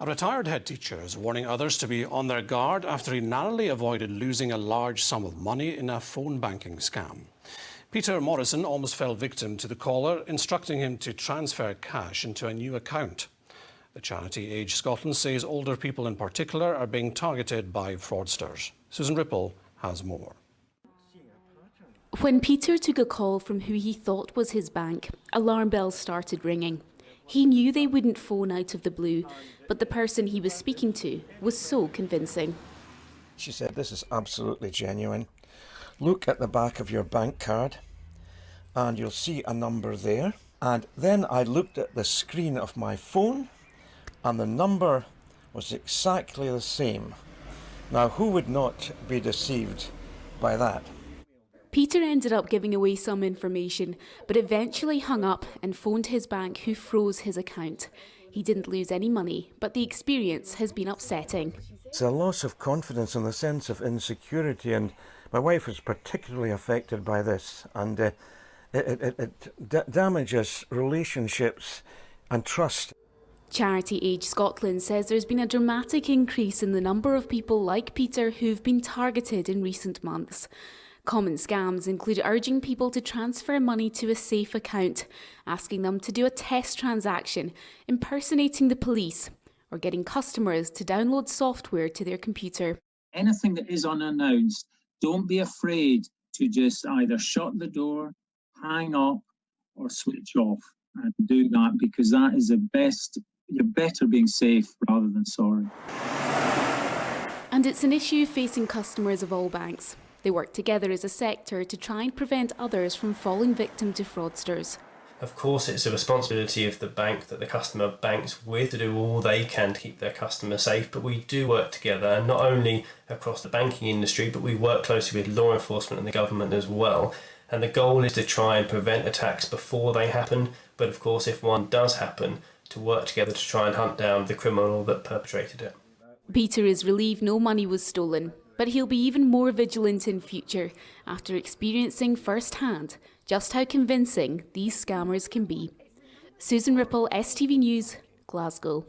A retired head teacher is warning others to be on their guard after he narrowly avoided losing a large sum of money in a phone banking scam. Peter Morrison almost fell victim to the caller, instructing him to transfer cash into a new account. The charity Age Scotland says older people in particular are being targeted by fraudsters. Susan Ripple has more. When Peter took a call from who he thought was his bank, alarm bells started ringing. He knew they wouldn't phone out of the blue, but the person he was speaking to was so convincing. She said, "This is absolutely genuine. Look at the back of your bank card and you'll see a number there." And then I looked at the screen of my phone and the number was exactly the same. Now, who would not be deceived by that? Peter ended up giving away some information, but eventually hung up and phoned his bank, who froze his account. He didn't lose any money, but the experience has been upsetting. It's a loss of confidence and a sense of insecurity, and my wife was particularly affected by this, and it damages relationships and trust. Charity Age Scotland says there's been a dramatic increase in the number of people like Peter who've been targeted in recent months. Common scams include urging people to transfer money to a safe account, asking them to do a test transaction, impersonating the police, or getting customers to download software to their computer. Anything that is unannounced, don't be afraid to just either shut the door, hang up, or switch off, and do that, because that is the best. You're better being safe rather than sorry. And it's an issue facing customers of all banks. They work together as a sector to try and prevent others from falling victim to fraudsters. Of course, it's a responsibility of the bank that the customer banks with to do all they can to keep their customer safe, but we do work together, and not only across the banking industry, but we work closely with law enforcement and the government as well. And the goal is to try and prevent attacks before they happen, but of course, if one does happen, to work together to try and hunt down the criminal that perpetrated it. Peter is relieved no money was stolen, but he'll be even more vigilant in future after experiencing firsthand just how convincing these scammers can be. Susan Ripple, STV News, Glasgow.